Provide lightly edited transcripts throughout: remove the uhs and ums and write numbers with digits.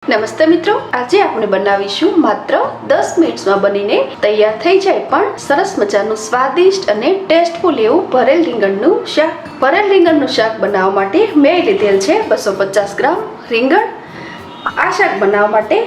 નમસ્તે મિત્રો, આજે આપણે બનાવીશું માત્ર 10 મિનિટ્સમાં બનીને તૈયાર થઈ જાય પણ સરસ મજાનું સ્વાદિષ્ટ અને ટેસ્ટફુલ એવું ભરેલ રીંગણનું શાક. ભરેલ રીંગણનું શાક બનાવવા માટે મેં લીધેલ છે 250 ગ્રામ રીંગણ. આ શાક બનાવવા માટે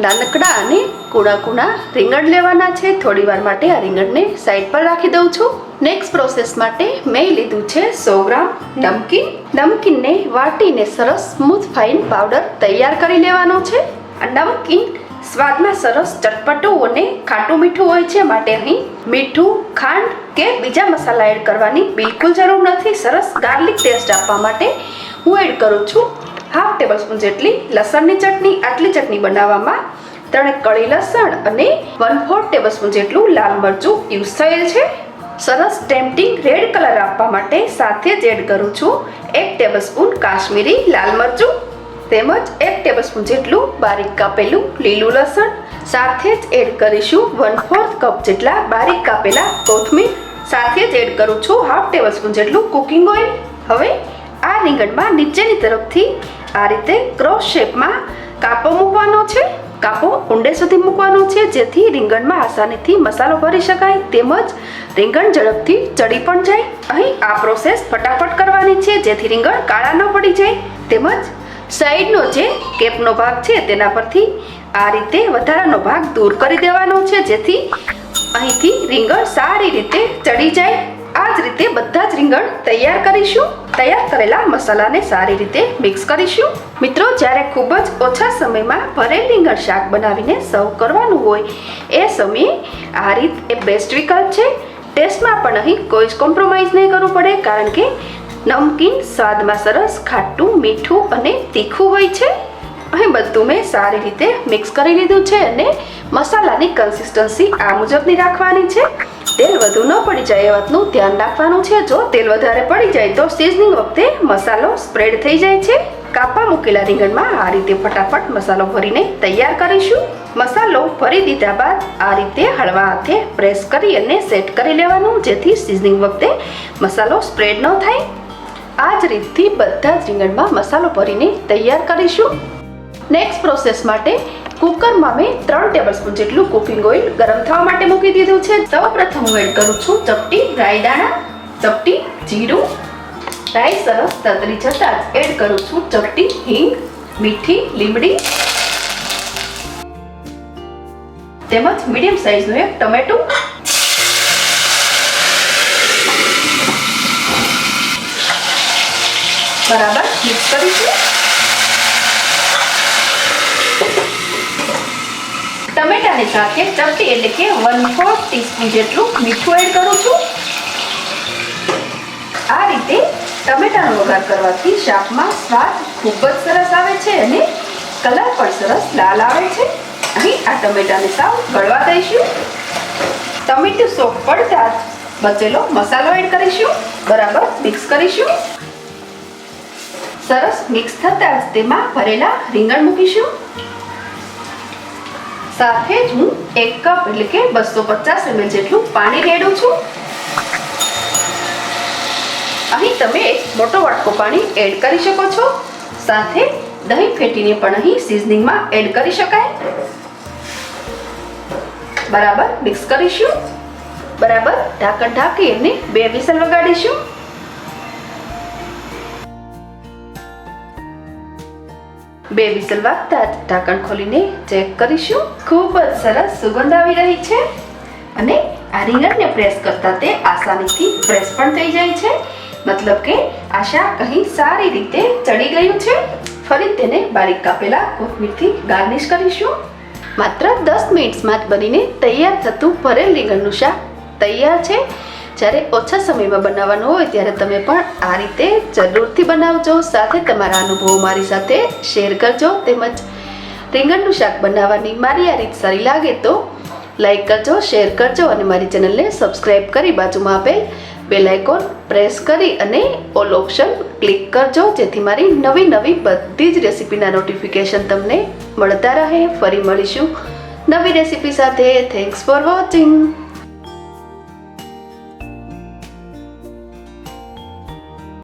નાનકડા અને કૂણા રીંગણ લેવાના છે. થોડી વાર માટે આ રીંગણને સાઈડ પર રાખી દઉં છું. નેક્સ્ટ પ્રોસેસ માટે મેં લીધું છે 100 ગ્રામ નમકીન. નમકીનને વાટીને સરસ સ્મૂથ ફાઇન પાવડર તૈયાર કરી લેવાનો છે. આ નમકીન સ્વાદમાં સરસ ચટપટું અને ખાટું મીઠું હોય છે, માટે અહીં મીઠું, ખાંડ કે બીજા મસાલા એડ કરવાની બિલકુલ જરૂર નથી. સરસ ગાર્લિક ટેસ્ટ આપવા માટે હું એડ કરું છું 1/2 ટેબલસ્પૂન જેટલી લસણની ચટણી. આટલી ચટણી બનાવવામાં 3 કળી લસણ અને 1/4 ટેબલસ્પૂન જેટલું લાલ મરચું યુઝ થયેલ છે. સરસ ટેમ્પટિંગ રેડ કલર આપવા માટે સાથે જ એડ કરું છું 1 ટેબલસ્પૂન કાશ્મીરી લાલ મરચું તેમજ 1 ટેબલસ્પૂન જેટલું બારીક કાપેલું લીલું લસણ. સાથે જ એડ કરીશું 1/4 કપ જેટલા બારીક કાપેલા કોથમીર. સાથે જ એડ કરું છું 1/2 ટેબલસ્પૂન જેટલું કુકિંગ ઓઇલ. હવે આ રીંગણમાં નીચેની તરફથી આ રીતે ક્રોસ શેપમાં કાપો મૂકવાનો છે. કાપો ઊંડે સુધી મૂકવાનો છે, જેથી રીંગણમાં આસાનીથી મસાલો ભરી શકાય તેમજ રીંગણ ઝડપથી ચડી પણ જાય. અહીં આ પ્રોસેસ ફટાફટ કરવાની છે, જેથી રીંગણ કાળા ન પડી જાય. તેમજ સાઈડનો જે કેપનો ભાગ છે તેના પરથી આ રીતે વધારાનો ભાગ દૂર કરી દેવાનો છે, જેથી અહીંથી રીંગણ સારી રીતે ચડી જાય. આ જ રીતે બધા જ રીંગણ તૈયાર કરીશું. તૈયાર કરેલા મસાલાને સારી રીતે મિક્સ કરીશું. મિત્રો, જ્યારે ખૂબ જ ઓછા સમયમાં ભરેલ રીંગણ શાક બનાવીને સર્વ કરવાનું હોય એ સમયે આ રીત એ બેસ્ટ વિકલ્પ છે. ટેસ્ટમાં પણ અહીં કોઈ જ કોમ્પ્રોમાઇઝ નહીં કરવું પડે, કારણ કે નમકીન સ્વાદમાં સરસ ખાટું, મીઠું અને તીખું હોય છે. અહીં બધું મેં સારી રીતે મિક્સ કરી લીધું છે અને મસાલાની કન્સિસ્ટન્સી આ મુજબની રાખવાની છે. તેલ વધુ ન પડી જાય એ વાતનું ધ્યાન રાખવાનું છે. જો તેલ વધારે પડી જાય તો સિઝનિંગ વખતે મસાલો સ્પ્રેડ થઈ જાય છે. કાપા મૂકેલા રીંગણમાં આ રીતે ફટાફટ મસાલો ભરીને તૈયાર કરીશું. મસાલો ભરી દીધા બાદ આ રીતે હળવા હાથે પ્રેસ કરી અને સેટ કરી લેવાનું, જેથી સિઝનિંગ વખતે મસાલો સ્પ્રેડ ન થાય. આ જ રીતથી બધા જ રીંગણમાં મસાલો ભરીને તૈયાર કરીશું. નેક્સ્ટ પ્રોસેસ માટે કુકરમાં મેં 3 ટેબલસ્પૂન જેટલું કુકિંગ ઓઇલ ગરમ થવા માટે મૂકી દીધું છે. સૌપ્રથમ હું એડ કરું છું ચપટી રાઈ દાણા, ચપટી જીરું. રાઈ સરસ તતરી જતાં જ એડ કરું છું ચપટી હિંગ, મીઠી લીમડી તેમજ મીડિયમ સાઈઝનું એક ટમેટું. બરાબર મિક્સ કરીશું. ટમેટાની સાથે ચપટી એટલે કે 1/4 ટીસ્પૂન જેટલું મીઠું એડ કરું છું. આ રીતે ટમેટાનો વઘાર કરવાથી શાકમાં સ્વાદ ખૂબ જ સરસ આવે છે અને કલર પણ સરસ લાલ આવે છે. અહીં આ ટમેટાને સાવ ગળવા દઈશું. ટમેટું સોફ્ટ પડતા જ બચેલો મસાલો એડ કરીશું. બરાબર મિક્સ કરીશું. સરસ મિક્સ થતાં જ તેમાં ભરેલા રીંગણ મૂકીશું. સાથે જ હું 1 કપ એટલે કે 250 ml જેટલું પાણી રેડું છું. અહીં તમે એક મોટો વાટકો પાણી એડ કરી શકો છો. સાથે દહીં ફેટીને પણ અહીં સિઝનિંગમાં એડ કરી શકાય. બરાબર મિક્સ કરીશું. બરાબર ઢાંકણ ઢાંકી અને 2 વિસલ વગાડીશું. બે વિસલ વાગતા જ ઢાંકણ ખોલીને ચેક કરીશું. ખૂબ જ સરસ સુગંધ આવી રહી છે અને આ રીંગણને પ્રેસ કરતા તે આસાનીથી પ્રેસ પણ થઈ જાય છે. મતલબ કે આ શાક અહીં સારી રીતે ચડી ગયું છે. ફરી તેને બારીક કાપેલા કોથમીરથી ગાર્નિશ કરીશું. માત્ર 10 મિનિટ્સમાં જ બનીને તૈયાર થતું ભરેલ રીંગણનું શાક તૈયાર છે. જ્યારે ઓછા સમયમાં બનાવવાનું હોય ત્યારે તમે પણ આ રીતે જરૂરથી બનાવજો. સાથે તમારા અનુભવો મારી સાથે શેર કરજો. તેમજ રીંગણનું શાક બનાવવાની મારી આ રીત સારી લાગે તો લાઈક કરજો, શેર કરજો અને મારી ચેનલને સબસ્ક્રાઈબ કરી બાજુમાં આપેલ બેલ આઇકોન પ્રેસ કરી અને ઓલ ઓપ્શન ક્લિક કરજો, જેથી મારી નવી બધી જ રેસીપીના નોટિફિકેશન તમને મળતા રહે. ફરી મળીશું નવી રેસીપી સાથે. Thanks for watching.